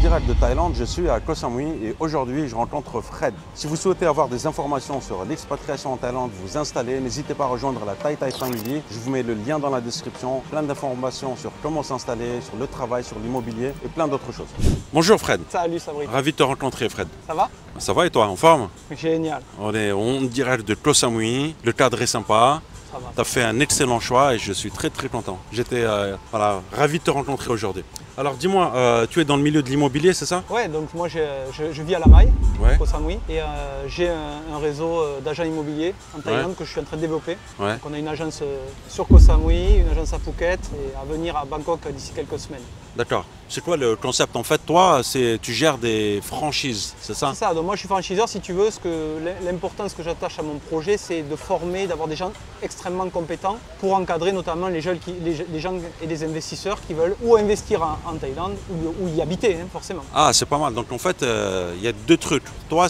direct de Thaïlande, je suis à Koh Samui et aujourd'hui je rencontre Fred. Si vous souhaitez avoir des informations sur l'expatriation en Thaïlande, vous installer, n'hésitez pas à rejoindre la Thai Family. Je vous mets le lien dans la description, plein d'informations sur comment s'installer, sur le travail, sur l'immobilier et plein d'autres choses. Bonjour Fred. Salut Sabri. Ravi de te rencontrer Fred. Ça va? Ça va et toi, en forme? Génial. On est en direct de Koh Samui, le cadre est sympa. Tu as fait un excellent choix et je suis très content. J'étais ravi de te rencontrer aujourd'hui. Alors dis-moi, tu es dans le milieu de l'immobilier, c'est ça? Ouais, donc moi je vis à La Maille, Ouais. Koh Samui, et j'ai un réseau d'agents immobiliers en Thaïlande que je suis en train de développer. Ouais. Donc on a une agence sur Koh Samui, une agence à Phuket et à venir à Bangkok d'ici quelques semaines. D'accord. C'est quoi le concept? En fait, toi, tu gères des franchises, c'est ça? C'est ça, donc moi je suis franchiseur si tu veux. L'importance que j'attache à mon projet, c'est de former, d'avoir des gens extrêmement compétents pour encadrer notamment les gens et les investisseurs qui veulent ou investir en Thaïlande ou y habiter, hein, forcément. Ah, c'est pas mal. Donc en fait, il y a deux trucs. Toi,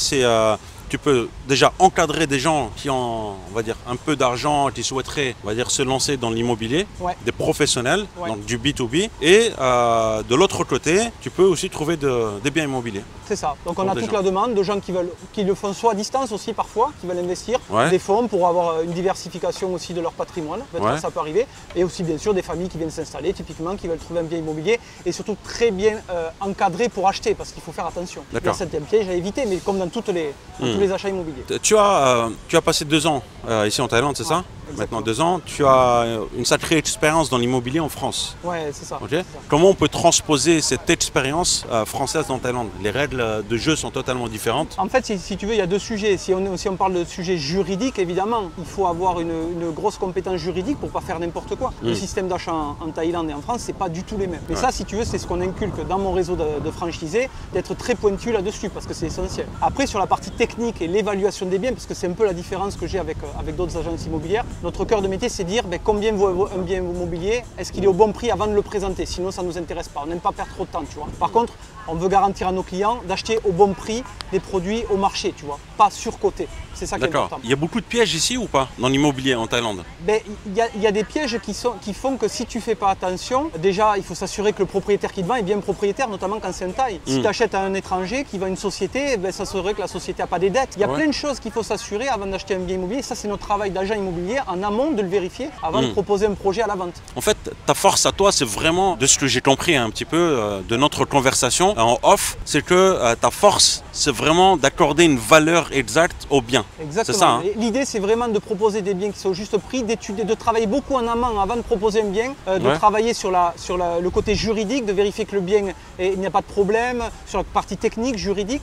tu peux déjà encadrer des gens qui ont, on va dire, un peu d'argent, qui souhaiteraient, on va dire, se lancer dans l'immobilier, Ouais. des professionnels, Ouais. donc du B2B. Et de l'autre côté, tu peux aussi trouver des biens immobiliers. C'est ça. Donc on Pour a des toute gens. la demande de gens qui le font soit à distance aussi parfois, qui veulent investir, Ouais. des fonds pour avoir une diversification aussi de leur patrimoine, peut-être Ouais. ça peut arriver, et aussi bien sûr des familles qui viennent s'installer typiquement, qui veulent trouver un bien immobilier et surtout très bien encadré pour acheter parce qu'il faut faire attention. Il y a D'accord. certains pièges à éviter, mais comme dans tous les achats immobiliers. Tu as passé 2 ans ici en Thaïlande, c'est ça? exactement. Maintenant 2 ans. Tu as une sacrée expérience dans l'immobilier en France. Ouais, c'est ça. Ok. c'est ça. Comment on peut transposer cette expérience française en Thaïlande? Les règles de jeu sont totalement différentes. En fait, si tu veux, il y a deux sujets. Si on parle de sujet juridique, évidemment, il faut avoir une grosse compétence juridique pour ne pas faire n'importe quoi. Le système d'achat en Thaïlande et en France, c'est pas du tout les mêmes. Mais Ouais. ça, si tu veux, c'est ce qu'on inculque dans mon réseau de franchisés, d'être très pointu là-dessus, parce que c'est essentiel. Après, sur la partie technique et l'évaluation des biens, parce que c'est un peu la différence que j'ai avec d'autres agences immobilières, notre cœur de métier, c'est dire combien vaut un bien immobilier, est-ce qu'il est au bon prix avant de le présenter, sinon ça ne nous intéresse pas. On n'aime pas perdre trop de temps, tu vois. Par contre, on veut garantir à nos clients d'acheter au bon prix des produits au marché, tu vois, pas surcotés. C'est ça qui est D'accord. important. Il y a beaucoup de pièges ici ou pas dans l'immobilier en Thaïlande? Ben, il y a des pièges qui font que si tu fais pas attention, déjà il faut s'assurer que le propriétaire qui te vend est bien propriétaire, notamment quand c'est un Thaï. Si tu achètes à un étranger qui vend une société, ben, s'assurer que la société n'a pas des dettes. Il y a Ouais. plein de choses qu'il faut s'assurer avant d'acheter un bien immobilier. Ça, c'est notre travail d'agent immobilier en amont de le vérifier avant de proposer un projet à la vente. En fait, ta force à toi, c'est vraiment, de ce que j'ai compris un petit peu de notre conversation en off, c'est que ta force, c'est vraiment d'accorder une valeur exacte au bien. Exactement. C'est ça, hein? Et l'idée, c'est vraiment de proposer des biens qui sont au juste prix, d'étudier, de travailler beaucoup en amont avant de proposer un bien, de Ouais. travailler sur le côté juridique, de vérifier que le bien, il n'y a pas de problème, sur la partie technique, juridique.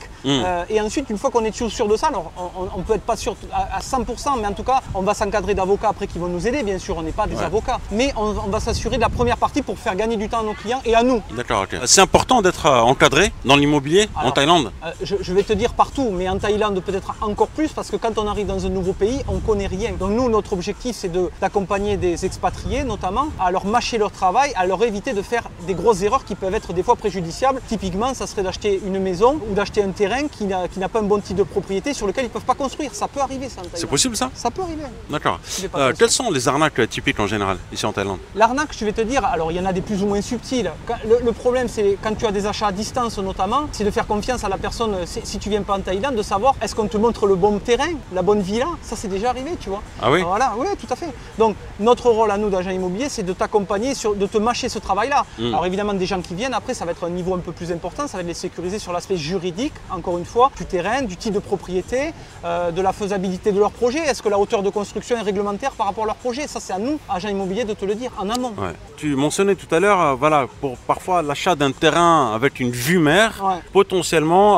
Et ensuite, une fois qu'on est sûr de ça, alors on ne peut être pas sûr à 100%, mais en tout cas, on va s'encadrer d'avocats après qui vont nous aider, bien sûr, on n'est pas des Ouais. avocats. Mais on va s'assurer de la première partie pour faire gagner du temps à nos clients et à nous. D'accord, ok. C'est important d'être encadré dans l'immobilier en Alors, Thaïlande? Je vais te dire partout, mais en Thaïlande peut-être encore plus, parce que quand on arrive dans un nouveau pays, on ne connaît rien. Donc nous, notre objectif, c'est d'accompagner des expatriés, notamment, à leur mâcher leur travail, à leur éviter de faire des grosses erreurs qui peuvent être des fois préjudiciables. Typiquement, ça serait d'acheter une maison ou d'acheter un terrain qui n'a pas un bon titre de propriété sur lequel ils ne peuvent pas construire. Ça peut arriver, ça, en Thaïlande. C'est possible ça? Ça peut arriver. D'accord. Je vais pas te Quelles sont les arnaques typiques en général ici en Thaïlande? L'arnaque, je vais te dire, alors il y en a des plus ou moins subtiles. Le problème, c'est quand tu as des achats à distance notamment, c'est de faire confiance à la personne, si tu viens pas en Thaïlande, de savoir est-ce qu'on te montre le bon terrain, la bonne villa. Ça, c'est déjà arrivé, tu vois. Ah oui? Voilà, oui, tout à fait. Donc, notre rôle à nous d'agent immobilier, c'est de t'accompagner, de te mâcher ce travail-là. Alors évidemment, des gens qui viennent, après, ça va être un niveau un peu plus important, ça va être les sécuriser sur l'aspect juridique, encore une fois, du terrain, du type de propriété, de la faisabilité de leur projet. Est-ce que la hauteur de construction est réglementaire par rapport à leur projet? Ça, c'est à nous, agents immobiliers, de te le dire en amont. Ouais. Tu mentionnais tout à l'heure, voilà, pour parfois l'achat d'un terrain avec une vue mer, Ouais. potentiellement,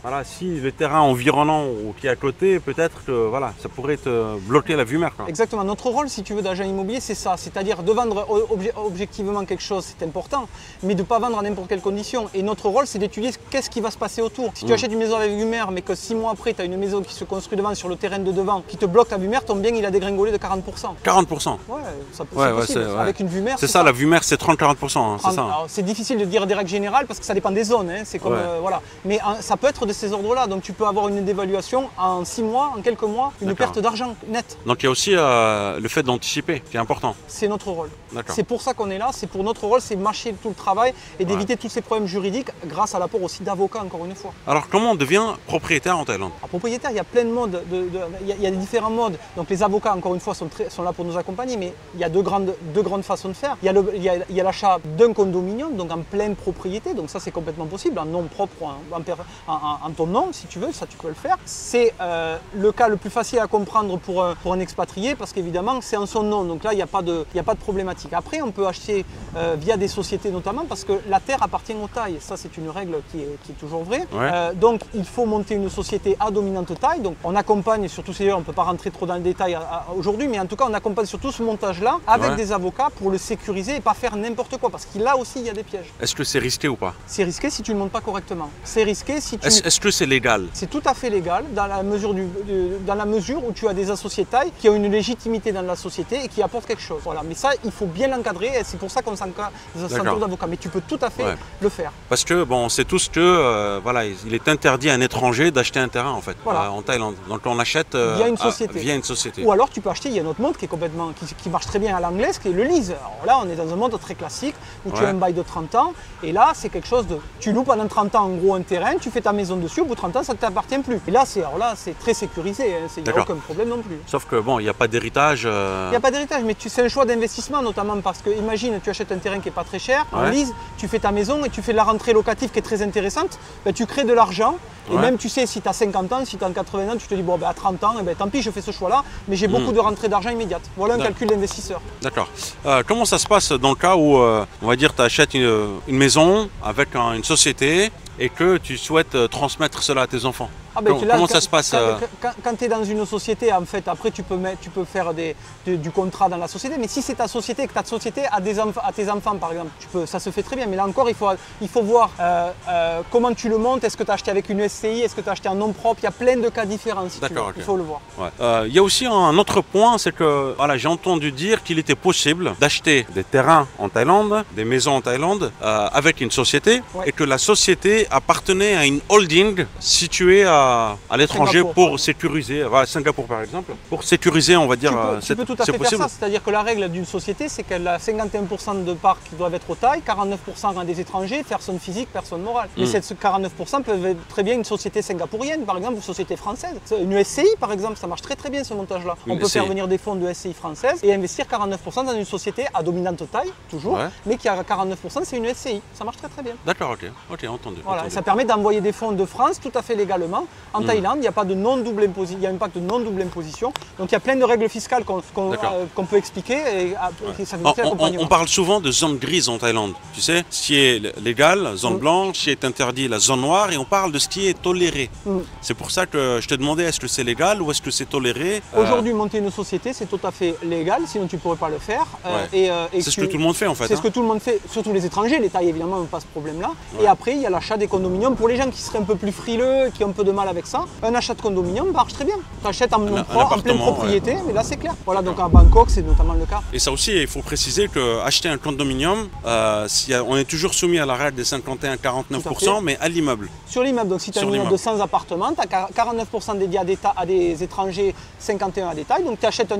voilà, si le terrain environnant ou qui est à côté, peut-être que voilà, ça pourrait te bloquer la vue mer, quoi. Exactement. Notre rôle, si tu veux, d'agent immobilier, c'est ça. C'est-à-dire de vendre objectivement quelque chose, c'est important, mais de ne pas vendre à n'importe quelle condition. Et notre rôle, c'est d'étudier qu'est-ce qui va se passer autour. Si tu achètes une maison avec vue mer, mais que 6 mois après, tu as une maison qui se construit devant, sur le terrain de devant, qui te bloque la vue mer, ton bien, il a dégringolé de 40%. 40%. Ouais, ça peut Ouais, c'est possible. ouais. Avec une vue mer, C'est ça, la vue mer, c'est 30-40%, hein, c'est ça. Alors, c'est difficile de dire des règles générales parce que ça dépend des zones. Hein. C'est comme Ouais. voilà. Mais ça peut être de ces ordres-là. Donc tu peux avoir une dévaluation en 6 mois, en quelques mois, une perte d'argent nette. Donc il y a aussi le fait d'anticiper qui est important. C'est notre rôle. C'est pour ça qu'on est là, c'est pour notre rôle, c'est mâcher tout le travail et d'éviter tous ces problèmes juridiques grâce à l'apport aussi d'avocats, encore une fois. Alors comment on devient propriétaire en Thaïlande? Propriétaire, il y a plein de modes, il y a des différents modes. Donc les avocats, encore une fois, sont là pour nous accompagner, mais il y a deux grandes façons de faire. Il y a l'achat d'un condominium, donc en pleine propriété, donc ça c'est complètement possible, en nom propre ou en ton nom, si tu veux, ça tu peux le faire. C'est le cas le plus facile à comprendre pour un expatrié, parce qu'évidemment c'est en son nom, donc là il n'y a pas de problématique. Après on peut acheter via des sociétés notamment, parce que la terre appartient aux Thaïs, ça c'est une règle qui est toujours vraie. Donc il faut monter une société à dominante Thaï, donc on accompagne surtout ces on ne peut pas rentrer trop dans le détail aujourd'hui, mais en tout cas on accompagne surtout ce montage-là avec des avocats pour le sécuriser et pas faire n'importe quoi, parce qu'il là aussi il y a des pièges. Est-ce que c'est risqué ou pas? C'est risqué si tu ne montes pas correctement. C'est risqué si tu... Est-ce que c'est légal? C'est tout à fait légal dans la mesure où tu as des associés Thaïs qui ont une légitimité dans la société et qui apportent quelque chose. Voilà. Mais ça, il faut bien l'encadrer et c'est pour ça qu'on s'entoure d'avocats. Mais tu peux tout à fait le faire. Parce que bon, on sait tous que voilà, il est interdit à un étranger d'acheter un terrain en fait en Thaïlande. Donc on achète via une société. Via une société. Ou alors tu peux acheter, il y a un autre mode qui marche très bien à l'anglaise, qui est le lease. Alors là, on est dans un monde très classique où tu as un bail de 30 ans et là, c'est quelque chose de... Tu loues pendant 30 ans en gros un terrain, tu fais ta maison dessus, au bout de 30 ans, ça ne t'appartient plus. Et là, c'est très sécurisé, il n'y a aucun problème non plus. Sauf que bon, il n'y a pas d'héritage. Il n'y a pas d'héritage, mais c'est un choix d'investissement notamment parce que, imagine, tu achètes un terrain qui n'est pas très cher, en lease, tu fais ta maison et tu fais de la rentrée locative qui est très intéressante, ben, tu crées de l'argent. Et même, tu sais, si tu as 50 ans, si tu as 80 ans, tu te dis, bon, ben, à 30 ans, tant pis, je fais ce choix-là, mais j'ai beaucoup de rentrées d'argent immédiate. Voilà un calcul d'investisseur. D'accord. Comment ça se passe dans le cas où, on va dire, tu achètes une maison avec une société et que tu souhaites transmettre cela à tes enfants? Comment ça se passe? Quand tu es dans une société, en fait, après tu peux faire du contrat dans la société, mais si c'est ta société et que ta société a tes enfants par exemple, ça se fait très bien, mais là encore il faut voir comment tu le montes, est-ce que tu as acheté avec une SCI, est-ce que tu as acheté en nom propre, il y a plein de cas différents si tu veux. Il faut le voir. Il y a aussi un autre point, c'est que voilà, j'ai entendu dire qu'il était possible d'acheter des terrains en Thaïlande, des maisons en Thaïlande, avec une société, et que la société appartenait à une holding située à l'étranger pour sécuriser, Singapour par exemple, pour sécuriser, on va dire, tu peux tout à fait faire ça, c'est-à-dire que la règle d'une société, c'est qu'elle a 51% de parts qui doivent être au Thaï, 49% à des étrangers, personne physique, personne morale. Mais ces 49% peuvent être très bien une société singapourienne, par exemple, ou une société française. Une SCI, par exemple, ça marche très très bien ce montage-là. On peut faire venir des fonds de SCI françaises et investir 49% dans une société à dominante Thaï, toujours, mais qui a 49%, c'est une SCI. Ça marche très très bien. D'accord, ok, entendu. Voilà, ça permet d'envoyer des fonds de France tout à fait légalement. En Thaïlande, il n'y a pas de non-double imposition, il y a un pacte de non-double imposition. Donc il y a plein de règles fiscales qu'on peut expliquer. Et ça on parle souvent de zone grise en Thaïlande. Tu sais, ce qui est légal, zone blanche, ce qui est interdit, la zone noire, et on parle de ce qui est toléré. C'est pour ça que je te demandais, est-ce que c'est légal ou est-ce que c'est toléré? Aujourd'hui, monter une société, c'est tout à fait légal, sinon tu ne pourrais pas le faire. C'est ce que tout le monde fait en fait. C'est ce que tout le monde fait, surtout les étrangers. Les Thaïs, évidemment, n'ont pas ce problème-là. Et après, il y a l'achat des condominiums. Pour les gens qui seraient un peu plus frileux, qui ont un peu de mal avec ça, un achat de condominium marche très bien. Tu achètes en pleine propriété, mais là c'est clair. Voilà, donc à Bangkok, c'est notamment le cas. Et ça aussi, il faut préciser qu'acheter un condominium, on est toujours soumis à la règle des 51-49%, mais à l'immeuble. Sur l'immeuble, donc si tu as un immeuble de 100 appartements, tu as 49% dédiés à des étrangers, 51 à des Thaïs. Donc tu achètes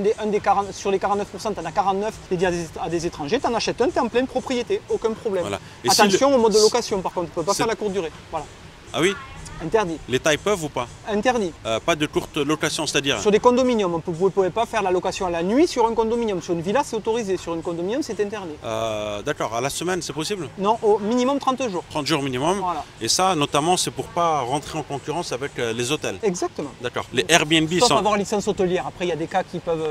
sur les 49%, tu en as 49 dédiés à des étrangers, tu en achètes un, tu es en pleine propriété, aucun problème. Voilà. Attention au mode de location par contre, tu ne peux pas faire la courte durée. Voilà. Ah oui? Interdit. Les Thaïs peuvent ou pas? Interdit. Pas de courte location, c'est-à-dire? Sur des condominiums, vous ne pouvez pas faire la location à la nuit sur un condominium. Sur une villa, c'est autorisé. Sur un condominium, c'est interdit. D'accord. À la semaine, c'est possible? Non, au minimum 30 jours. 30 jours minimum. Voilà. Et ça, notamment, c'est pour pas rentrer en concurrence avec les hôtels. Exactement. D'accord. Les Airbnb sauf avoir licence hôtelière. Après, il y a des cas qui peuvent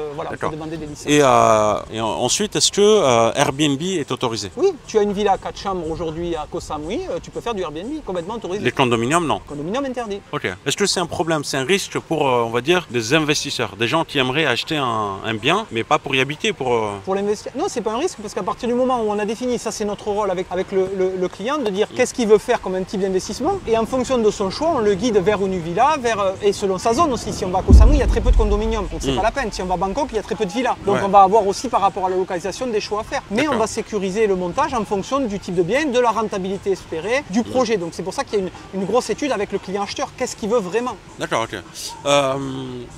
demander des licences. Et ensuite, est-ce que Airbnb est autorisé? Oui, tu as une villa à 4 chambres aujourd'hui à Koh Samui, tu peux faire du Airbnb complètement autorisé. Les condominiums, non? Condominium interdit. Ok. Est-ce que c'est un problème, c'est un risque pour, on va dire, des investisseurs, des gens qui aimeraient acheter un bien, mais pas pour y habiter, pour l'investir? Non, c'est pas un risque, parce qu'à partir du moment où on a défini, ça c'est notre rôle avec le client, de dire qu'est-ce qu'il veut faire comme un type d'investissement, et en fonction de son choix, on le guide vers une villa, et selon sa zone aussi. Si on va à Koh Samui, il y a très peu de condominiums, donc c'est pas la peine. Si on va à Bangkok, il y a très peu de villas. Donc on va avoir aussi par rapport à la localisation des choix à faire. Mais on va sécuriser le montage en fonction du type de bien, de la rentabilité espérée, du projet. Donc c'est pour ça qu'il y a une grosse étude avec avec le client acheteur. Qu'est-ce qu'il veut vraiment? D'accord, ok.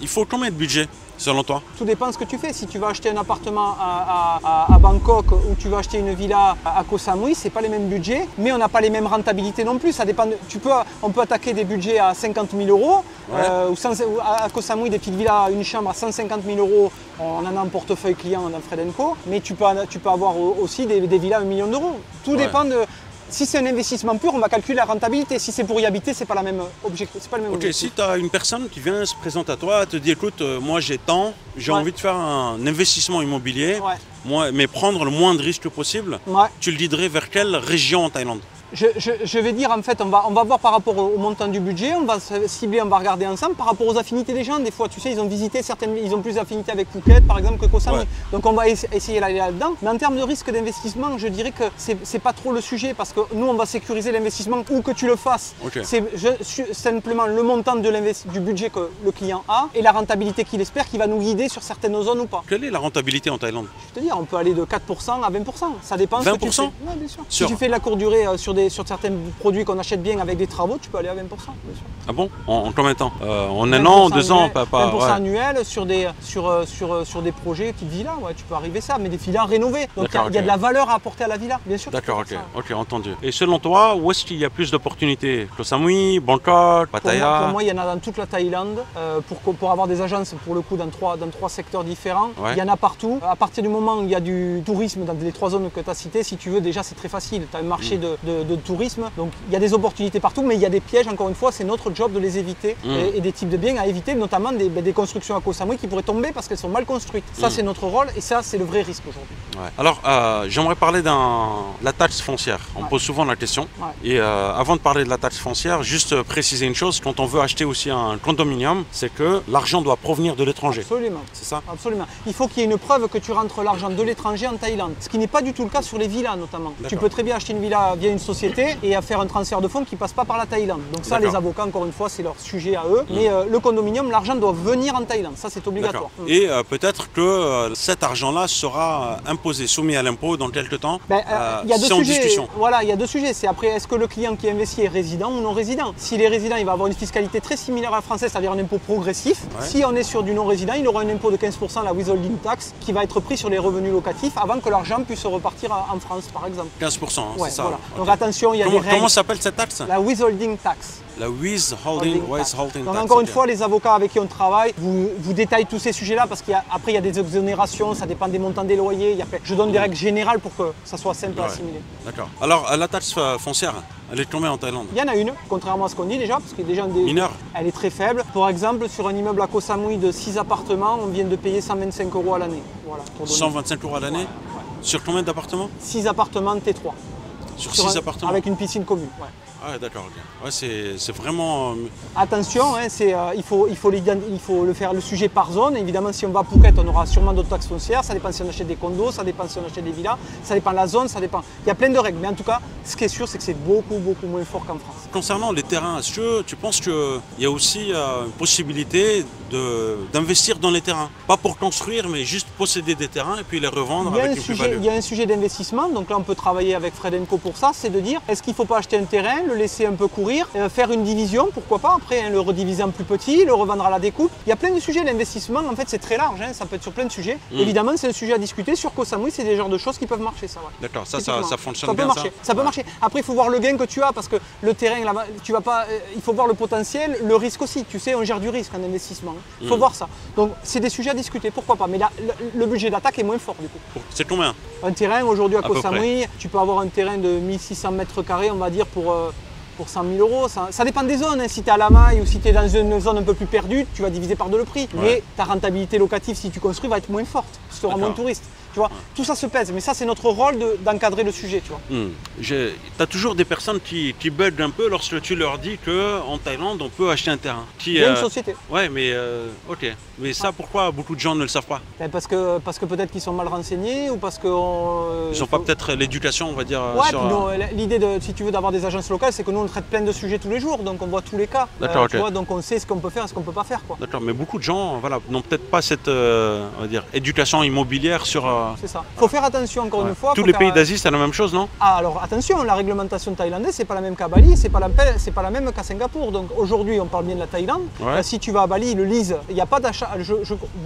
Il faut combien de budget selon toi? Tout dépend de ce que tu fais. Si tu vas acheter un appartement à Bangkok ou tu vas acheter une villa à Koh Samui, c'est pas les mêmes budgets, mais on n'a pas les mêmes rentabilités non plus. Ça dépend. On peut attaquer des budgets à 50 000 euros, ou à Koh Samui, des petites villas, une chambre à 150 000 euros. On en a en portefeuille client dans Fred & Co. Mais tu peux avoir aussi des villas à 1 million d'euros. Tout dépend de. Si c'est un investissement pur, on va calculer la rentabilité. Si c'est pour y habiter, c'est pas la même objectif. C'est pas le même objectif. Si tu as une personne qui vient se présente à toi, te dit écoute, moi j'ai tant, j'ai envie de faire un investissement immobilier, mais prendre le moins de risques possible, tu le guiderais vers quelle région en Thaïlande? Je vais dire, en fait, on va voir par rapport au montant du budget, on va cibler, on va regarder ensemble par rapport aux affinités des gens. Des fois, tu sais, ils ont visité ils ont plus d'affinités avec Phuket, par exemple, que Koh Samui. Donc, on va essayer d'aller là-dedans. Mais en termes de risque d'investissement, je dirais que c'est pas trop le sujet parce que nous, on va sécuriser l'investissement où que tu le fasses. C'est simplement le montant du budget que le client a et la rentabilité qu'il espère qui va nous guider sur certaines zones ou pas. Quelle est la rentabilité en Thaïlande? Je te dis, on peut aller de 4% à 20%. Ça dépend. 20% ce que tu fais. Ouais, bien sûr. Si tu fais de la courte durée sur certains produits qu'on achète bien avec des travaux, tu peux aller à 20%. Bien sûr. Ah bon? En combien de temps? En un an, 2 ans? 20% annuel sur des projets type villa, tu peux arriver ça, mais des villas rénovées. Donc il y a de la valeur à apporter à la villa, bien sûr. D'accord, ok, entendu. Et selon toi, où est-ce qu'il y a plus d'opportunités? Koh Samui, Bangkok, Pattaya? Pour moi, il y en a dans toute la Thaïlande. Pour avoir des agences, pour le coup, dans trois secteurs différents. Il y en a partout. À partir du moment où il y a du tourisme dans les 3 zones que tu as citées, si tu veux, déjà c'est très facile. Tu as un marché de tourisme. Donc il y a des opportunités partout, mais il y a des pièges, encore une fois, c'est notre job de les éviter et des types de biens à éviter, notamment des constructions à Koh Samui qui pourraient tomber parce qu'elles sont mal construites. Ça, c'est notre rôle et ça, c'est le vrai risque aujourd'hui. Alors, j'aimerais parler de la taxe foncière. On pose souvent la question. Et avant de parler de la taxe foncière, juste préciser une chose, quand on veut acheter aussi un condominium, c'est que l'argent doit provenir de l'étranger. Absolument. C'est ça? Absolument. Il faut qu'il y ait une preuve que tu rentres l'argent de l'étranger en Thaïlande, ce qui n'est pas du tout le cas sur les villas notamment. Tu peux très bien acheter une villa via une société et faire un transfert de fonds qui ne passe pas par la Thaïlande. Donc ça, les avocats, encore une fois, c'est leur sujet à eux. Mais le condominium, l'argent doit venir en Thaïlande. Ça, c'est obligatoire. Et peut-être que cet argent-là sera imposé, soumis à l'impôt dans quelques temps. Il y a 2 sujets. En discussion. Voilà, il y a 2 sujets. C'est après, est-ce que le client qui investit est résident ou non résident? S'il est résident, il va avoir une fiscalité très similaire à la française, c'est-à-dire un impôt progressif. Si on est sur du non résident, il aura un impôt de 15%, la withholding tax, qui va être pris sur les revenus locatifs avant que l'argent puisse repartir en France, par exemple. 15%, c'est ça. Voilà. Donc attention, il y a des règles. Comment s'appelle cette taxe? La withholding tax. La withholding tax. Donc encore une fois, les avocats avec qui on travaille vous détaillent tous ces sujets-là parce qu'après il y a des exonérations, ça dépend des montants des loyers. Je donne des règles générales pour que ça soit simple à assimiler. D'accord. Alors la taxe foncière, elle est combien en Thaïlande? Il y en a une, contrairement à ce qu'on dit déjà, parce qu'il y a déjà mineur. Elle est très faible. Par exemple, sur un immeuble à Koh Samui de 6 appartements, on vient de payer 125 € à l'année. Voilà, 125 € à l'année? Sur combien d'appartements? 6 appartements T3. Sur 6 appartements? Avec une piscine commune. Ah d'accord, ok. C'est vraiment... Attention, il faut le faire le sujet par zone. Évidemment, si on va à Phuket, on aura sûrement d'autres taxes foncières. Ça dépend si on achète des condos, ça dépend si on achète des villas, ça dépend de la zone, ça dépend. Il y a plein de règles. Mais en tout cas, ce qui est sûr, c'est que c'est beaucoup moins fort qu'en France. Concernant les terrains, est-ce que tu penses qu'il y a aussi une possibilité d'investir dans les terrains? Pas pour construire, mais juste posséder des terrains et puis les revendre avec une plus-value. Il y a un sujet d'investissement. Donc là, on peut travailler avec Fred & Co pour ça. C'est de dire, est-ce qu'il ne faut pas acheter un terrain, le laisser un peu courir, faire une division, pourquoi pas, après le rediviser en plus petit, le revendre à la découpe. Il y a plein de sujets, l'investissement en fait c'est très large, ça peut être sur plein de sujets. Évidemment c'est un sujet à discuter, sur Koh Samui c'est des genres de choses qui peuvent marcher ça. D'accord, ça fonctionne bien ça peut marcher. Après il faut voir le gain que tu as parce que le terrain, là, tu vas pas, il faut voir le potentiel, le risque aussi, tu sais on gère du risque en investissement, il faut voir ça. Donc c'est des sujets à discuter, pourquoi pas, mais là le budget d'attaque est moins fort du coup. C'est combien? Un terrain aujourd'hui à Koh Samui, tu peux avoir un terrain de 1600 mètres carrés on va dire pour 100 000 €. Ça dépend des zones. Si tu es à la maille ou si tu es dans une zone un peu plus perdue, tu vas diviser par 2 le prix. Mais ta rentabilité locative, si tu construis, va être moins forte. Tu auras moins de touristes. Tu vois, tout ça se pèse. Mais ça, c'est notre rôle d'encadrer le sujet. Tu vois. Tu as toujours des personnes qui bug un peu lorsque tu leur dis qu'en Thaïlande, on peut acheter un terrain. Il y a une société. Ouais, mais ok. Mais ça, pourquoi beaucoup de gens ne le savent pas? Parce que peut-être qu'ils sont mal renseignés ou parce que... Ils n'ont pas peut-être l'éducation, on va dire. L'idée, si tu veux, d'avoir des agences locales, c'est que nous, on traite plein de sujets tous les jours. Donc, on voit tous les cas. D'accord, tu vois, donc, on sait ce qu'on peut faire et ce qu'on ne peut pas faire. D'accord, mais beaucoup de gens n'ont peut-être pas cette on va dire, éducation immobilière sur C'est ça. Il faut faire attention encore une fois. Tous les pays d'Asie, c'est la même chose, non? Ah, alors attention, la réglementation thaïlandaise, c'est pas la même qu'à Bali, c'est pas la même qu'à Singapour. Donc aujourd'hui, on parle bien de la Thaïlande. Si tu vas à Bali, le lease, il n'y a pas d'achat.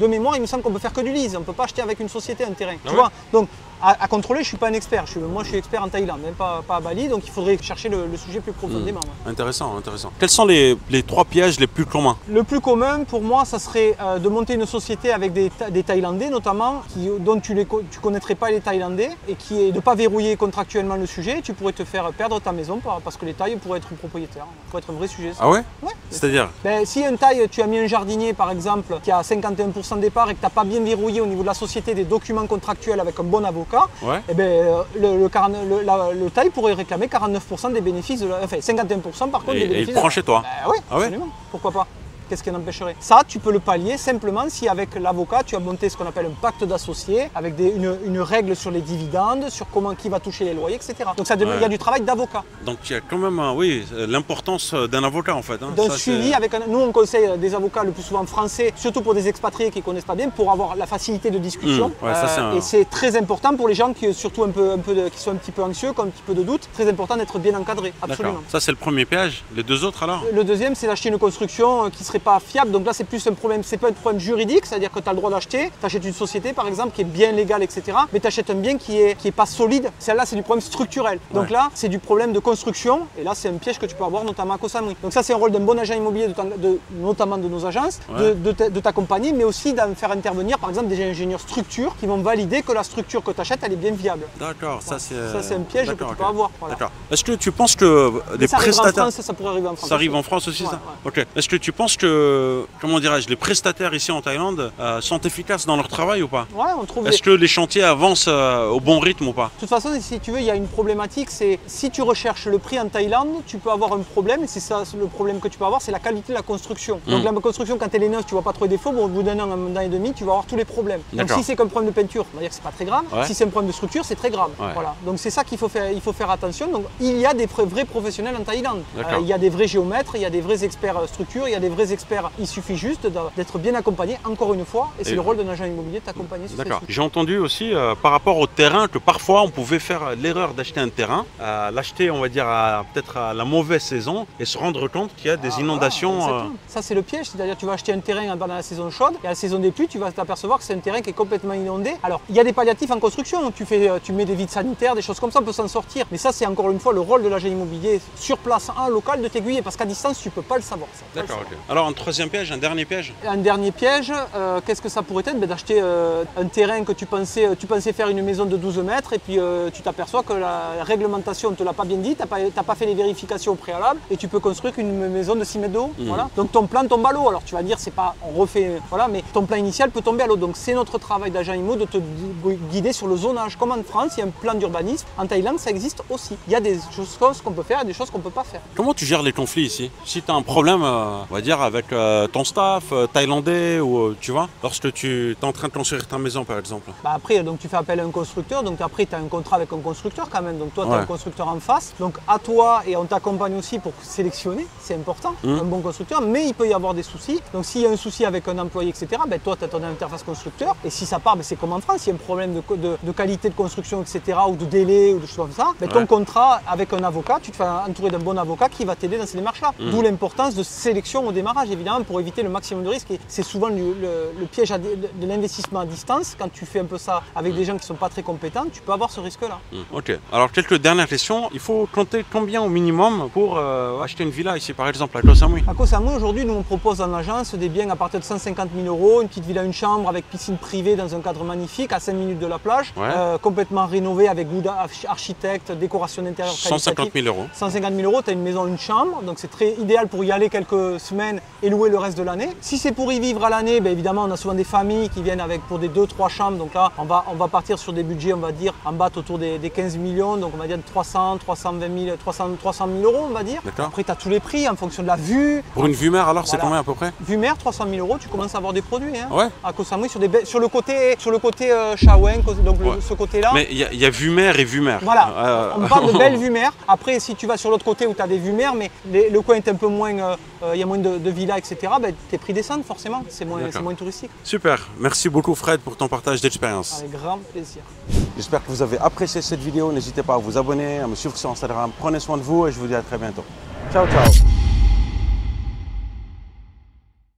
De mémoire, il me semble qu'on peut faire que du lease. On ne peut pas acheter avec une société un terrain. Tu vois? Donc à contrôler, je ne suis pas un expert. Moi, je suis expert en Thaïlande, même pas à Bali. Donc il faudrait chercher le sujet plus profondément. Intéressant, intéressant. Quels sont les 3 pièges les plus communs? Le plus commun pour moi, ça serait de monter une société avec des Thaïlandais notamment, dont tu ne connaîtrais pas les Thaïlandais et qui est de ne pas verrouiller contractuellement le sujet. Tu pourrais te faire perdre ta maison parce que les Thaïs pourraient être propriétaires. Ça pourrait être un vrai sujet. Ça. Ah ouais? Ouais. C'est-à-dire? Si un Thaï, tu as mis un jardinier par exemple qui a 51% de départ et que tu n'as pas bien verrouillé au niveau de la société des documents contractuels avec un bon avocat, eh ben, le Thaï pourrait réclamer 49% des bénéfices, enfin 51% par contre des bénéfices. Et il prend chez toi? Oui, absolument. Pourquoi pas? Qu'est-ce qui en empêcherait? Ça, tu peux le pallier simplement si avec l'avocat, tu as monté ce qu'on appelle un pacte d'associés, avec une règle sur les dividendes, sur qui va toucher les loyers, etc. Donc il y a du travail d'avocat. Donc il y a quand même, l'importance d'un avocat en fait. D'un suivi avec nous on conseille des avocats le plus souvent français, surtout pour des expatriés qui ne connaissent pas bien, pour avoir la facilité de discussion. Et c'est très important pour les gens qui, surtout qui sont un petit peu anxieux, qui ont un petit peu de doute, très important d'être bien encadré, absolument. Ça c'est le premier piège. Les 2 autres alors? Le deuxième, c'est d'acheter une construction qui serait pas fiable. Donc là, c'est plus un problème, c'est pas un problème juridique, c'est-à-dire que tu as le droit d'acheter, tu achètes une société par exemple qui est bien légale, etc. Mais tu achètes un bien qui est pas solide. Celle-là, c'est du problème structurel. Donc là, c'est du problème de construction. Et là, c'est un piège que tu peux avoir notamment à Koh Samui. Donc ça, c'est un rôle d'un bon agent immobilier, notamment de nos agences, de t'accompagner, mais aussi d'en faire intervenir par exemple des ingénieurs structure qui vont valider que la structure que tu achètes, elle est bien viable. D'accord, ça c'est un piège que tu peux avoir. Voilà. D'accord. Est-ce que tu penses que des prestataires... Ça pourrait arriver en France. Ça arrive en France aussi, ça? Ok. Est-ce que tu penses que, comment dirais-je, les prestataires ici en Thaïlande sont efficaces dans leur travail ou pas? Ouais, on trouve. Est-ce que les chantiers avancent au bon rythme ou pas? De toute façon, si tu veux, il y a une problématique, c'est si tu recherches le prix en Thaïlande, tu peux avoir un problème, et c'est ça le problème que tu peux avoir, c'est la qualité de la construction. Donc la construction, quand elle est neuve, tu vois pas trop les défauts, bon, au bout d'un an et demi, tu vas avoir tous les problèmes. Donc si c'est comme problème de peinture, on va dire que c'est pas très grave. Si c'est un problème de structure, c'est très grave. Voilà. Donc c'est ça qu'il faut faire attention. Donc il y a des vrais professionnels en Thaïlande. Il y a des vrais géomètres, il y a des vrais experts structure, il y a des vrais experts. Il suffit juste d'être bien accompagné, encore une fois, et c'est le rôle d'un agent immobilier de t'accompagner sur ces sujets. J'ai entendu aussi par rapport au terrain que parfois on pouvait faire l'erreur d'acheter un terrain, l'acheter on va dire peut-être à la mauvaise saison et se rendre compte qu'il y a des inondations. Ça c'est le piège, c'est-à-dire tu vas acheter un terrain pendant la saison chaude et à la saison des pluies tu vas t'apercevoir que c'est un terrain qui est complètement inondé. Alors il y a des palliatifs en construction, tu mets des vides sanitaires, des choses comme ça, on peut s'en sortir. Mais ça c'est encore une fois le rôle de l'agent immobilier sur place en local de t'aiguiller parce qu'à distance tu peux pas le savoir. D'accord, ok. Alors un troisième piège, un dernier piège? Un dernier piège, qu'est-ce que ça pourrait être? D'acheter un terrain que tu pensais faire une maison de 12 mètres et puis tu t'aperçois que la réglementation ne te l'a pas bien dit, tu n'as pas fait les vérifications préalables et tu peux construire une maison de 6 mètres de haut. Voilà. Donc ton plan tombe à l'eau. Alors tu vas dire c'est pas on refait, voilà, mais ton plan initial peut tomber à l'eau. Donc c'est notre travail d'agent immo de te guider sur le zonage. Comme en France, il y a un plan d'urbanisme. En Thaïlande, ça existe aussi. Il y a des choses qu'on peut faire et des choses qu'on ne peut pas faire. Comment tu gères les conflits ici? Si tu as un problème, on va dire, avec ton staff thaïlandais ou tu vois, lorsque tu es en train de construire ta maison par exemple. Après, donc tu fais appel à un constructeur, donc après tu as un contrat avec un constructeur quand même. Donc toi tu as un constructeur en face. Donc à toi et on t'accompagne aussi pour sélectionner, c'est important, un bon constructeur, mais il peut y avoir des soucis. Donc s'il y a un souci avec un employé, etc., ben, toi tu as ton interface constructeur. Et si ça part, ben, c'est comme en France, s'il y a un problème de qualité de construction, etc., ou de délai ou de choses comme ça, ben, ton contrat avec un avocat, tu te fais entourer d'un bon avocat qui va t'aider dans ces démarches-là. D'où l'importance de sélection au démarrage, évidemment, pour éviter le maximum de risques. Et c'est souvent le piège de l'investissement à distance. Quand tu fais un peu ça avec des gens qui ne sont pas très compétents, tu peux avoir ce risque-là. Ok. Alors, quelques dernières questions. Il faut compter combien au minimum pour acheter une villa ici, par exemple, à Koh Samui? À Koh Samui, aujourd'hui, nous, on propose en agence des biens à partir de 150 000 €, une petite villa, une chambre avec piscine privée dans un cadre magnifique, à 5 minutes de la plage, complètement rénovée avec goût d'architecte, décoration d'intérieur. 150 000 €. 150 000 €, tu as une maison, une chambre, donc c'est très idéal pour y aller quelques semaines et louer le reste de l'année. Si c'est pour y vivre à l'année, ben évidemment, on a souvent des familles qui viennent pour des 2-3 chambres, donc là, on va partir sur des budgets, on va dire, en bas autour des 15 millions, donc on va dire 300 000 €, on va dire. Après, tu as tous les prix en fonction de la vue. Pour une vue mer, alors, c'est combien à peu près? Vue mer, 300 000 €, tu commences à avoir des produits. Hein, ouais. À Koh Samui, sur le côté Chaweng, donc ce côté-là. Mais il y a vue mer et vue mer. Voilà, on parle de belles vues mer. Après, si tu vas sur l'autre côté où tu as des vues mer, mais le coin est un peu moins il y a moins de villas, etc., ben, tes prix descendent forcément, c'est moins touristique. Super, merci beaucoup Fred pour ton partage d'expérience. Avec grand plaisir. J'espère que vous avez apprécié cette vidéo. N'hésitez pas à vous abonner, à me suivre sur Instagram. Prenez soin de vous et je vous dis à très bientôt. Ciao, ciao.